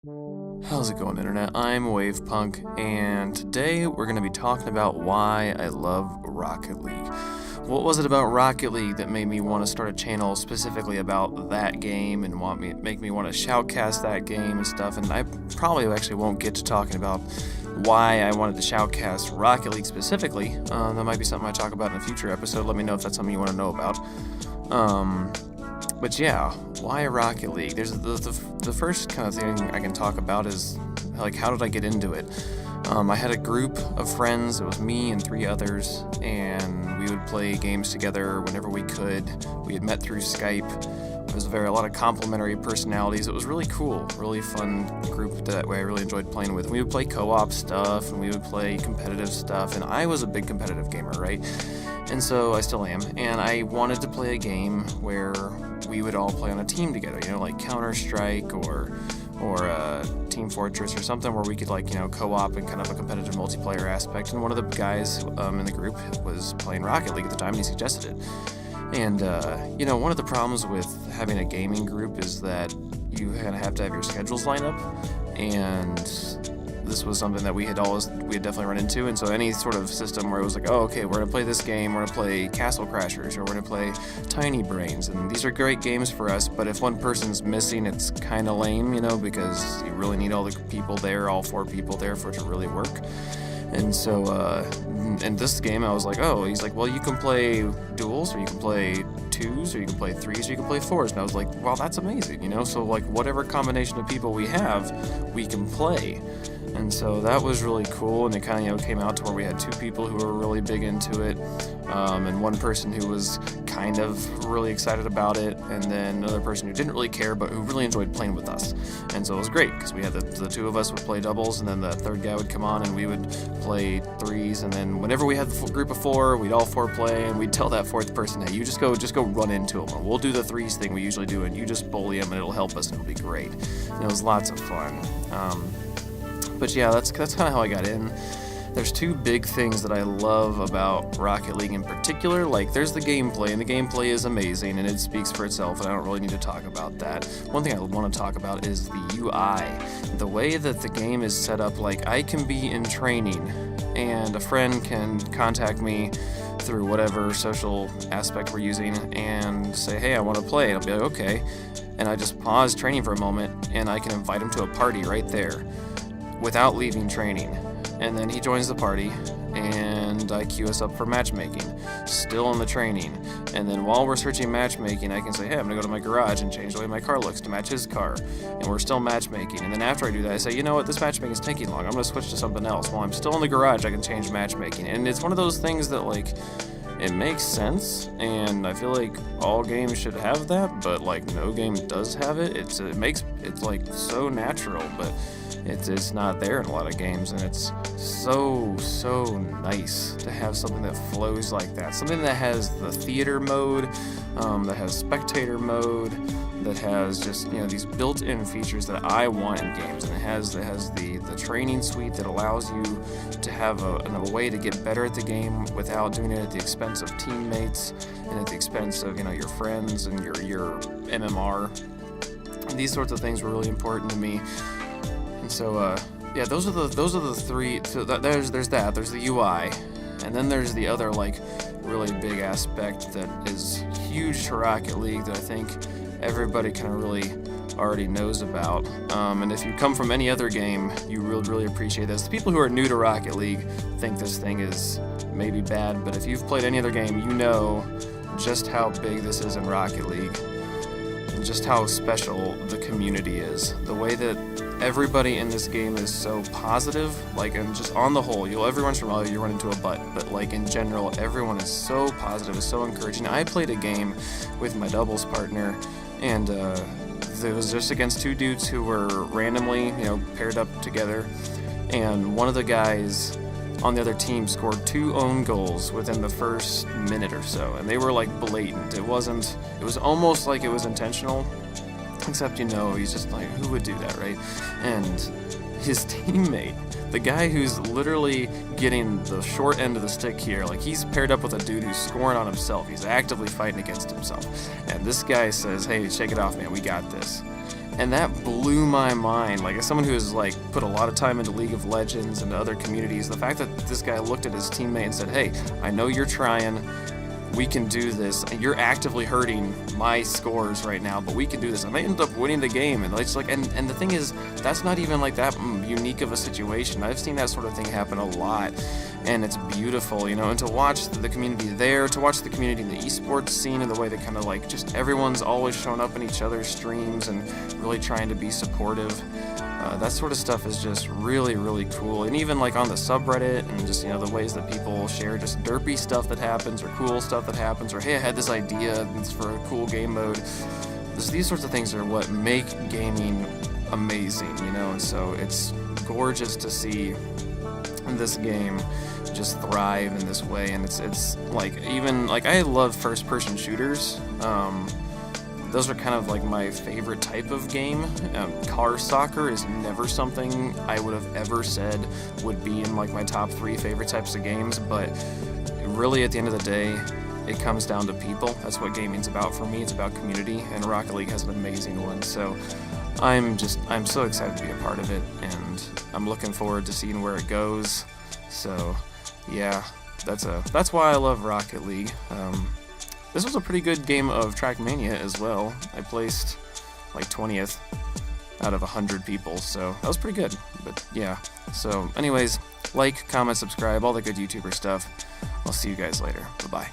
How's it going, Internet? I'm WavePunk, and today we're going to be talking about why I love Rocket League. What was it about Rocket League that made me want to start a channel specifically about that game and make me want to shoutcast that game and stuff? And I probably actually won't get to talking about why I wanted to shoutcast Rocket League specifically. That might be something I talk about in a future episode. Let me know if that's something you want to know about. But yeah, why Rocket League? There's the first kind of thing I can talk about is, like, how did I get into it? I had a group of friends. It was me and 3 others, and we would play games together whenever we could. We had met through Skype. It was a lot of complementary personalities. It was really cool, really fun group that way. I really enjoyed playing with. We would play co-op stuff, and we would play competitive stuff, and I was a big competitive gamer, right? And so I still am, and I wanted to play a game where we would all play on a team together, like Counter-Strike or Team Fortress or something where we could, co-op and kind of a competitive multiplayer aspect. And one of the guys in the group was playing Rocket League at the time, and he suggested it. And, one of the problems with having a gaming group is that you kind of have to have your schedules line up, and this was something that we had definitely run into. And so any sort of system where it was like, oh, okay, we're gonna play this game, we're gonna play Castle Crashers, or we're gonna play Tiny Brains, and these are great games for us, but if one person's missing, it's kind of lame, because you really need all the people there, all 4 people there, for it to really work. And so in this game, I was like, oh, he's like, well, you can play duels, or you can play 2s, or you can play 3s, or you can play 4s. And I was like, wow, that's amazing, So, whatever combination of people we have, we can play. And so that was really cool, and it kind of, came out to where we had 2 people who were really big into it, and one person who was kind of really excited about it, and then another person who didn't really care, but who really enjoyed playing with us. And so it was great, because we had the 2 of us would play doubles, and then the 3rd guy would come on, and we would play 3s, and then whenever we had the group of 4, we'd all 4 play, and we'd tell that 4th person, hey, you just go run into them, or we'll do the 3s thing we usually do, and you just bully them, and it'll help us, and it'll be great. And it was lots of fun. But yeah, that's kind of how I got in. There's 2 big things that I love about Rocket League in particular. There's the gameplay, and the gameplay is amazing, and it speaks for itself, and I don't really need to talk about that. One thing I want to talk about is the UI. The way that the game is set up, I can be in training, and a friend can contact me through whatever social aspect we're using and say, hey, I want to play. And I'll be like, okay. And I just pause training for a moment, and I can invite him to a party right there without leaving training. And then he joins the party, and I queue us up for matchmaking, still in the training. And then while we're searching matchmaking, I can say, hey, I'm gonna go to my garage and change the way my car looks to match his car. And we're still matchmaking. And then after I do that, I say, you know what, this matchmaking is taking long. I'm gonna switch to something else. While I'm still in the garage, I can change matchmaking. And it's one of those things that, it makes sense, and I feel like all games should have that, but no game does have it. It makes it so natural, but it's not there in a lot of games, and it's so nice to have something that flows like that. Something that has the theater mode, that has spectator mode, that has just these built-in features that I want in games, and it has the training suite that allows you to have a way to get better at the game without doing it at the expense of teammates and at the expense of your friends and your MMR. And these sorts of things were really important to me. And so yeah, those are the 3. So there's the UI, and then there's the other really big aspect that is huge to Rocket League that I think everybody kind of really already knows about. And if you come from any other game, you really appreciate this. The people who are new to Rocket League think this thing is maybe bad, but if you've played any other game, you know just how big this is in Rocket League, and just how special the community is. The way that everybody in this game is so positive, and just on the whole, every once in a while you run into a butt, but in general, everyone is so positive, is so encouraging. I played a game with my doubles partner, and it was just against 2 dudes who were randomly, paired up together, and one of the guys on the other team scored 2 own goals within the first minute or so, and they were blatant. It was almost like it was intentional, except he's just who would do that, right? And his teammate, the guy who's literally getting the short end of the stick here, he's paired up with a dude who's scoring on himself. He's actively fighting against himself. And this guy says, hey, shake it off, man, we got this. And that blew my mind. Like, as someone who has like put a lot of time into League of Legends and other communities, the fact that this guy looked at his teammate and said, "Hey, I know you're trying. We can do this. You're actively hurting my scores right now, but we can do this." And they ended up winning the game. And it's like, and the thing is, that's not even like that unique of a situation. I've seen that sort of thing happen a lot, and it's beautiful, you know. And to watch the community there, to watch the community in the esports scene, and the way that kind of like just everyone's always showing up in each other's streams and really trying to be supportive. That sort of stuff is just really, really cool. And even like on the subreddit, and just, you know, the ways that people share just derpy stuff that happens, or cool stuff that happens, or hey, I had this idea, it's for a cool game mode. These sorts of things are what make gaming amazing, you know. And so it's gorgeous to see this game just thrive in this way. And it's like, even like, I love first-person shooters. Those are kind of like my favorite type of game. Car soccer is never something I would have ever said would be in like my top 3 favorite types of games, but really at the end of the day, it comes down to people. That's what gaming's about for me. It's about community, and Rocket League has an amazing one. So I'm so excited to be a part of it, and I'm looking forward to seeing where it goes. So yeah, that's why I love Rocket League. This was a pretty good game of TrackMania as well. I placed like 20th out of 100 people, so that was pretty good. But yeah, so anyways, like, comment, subscribe, all the good YouTuber stuff. I'll see you guys later. Bye-bye.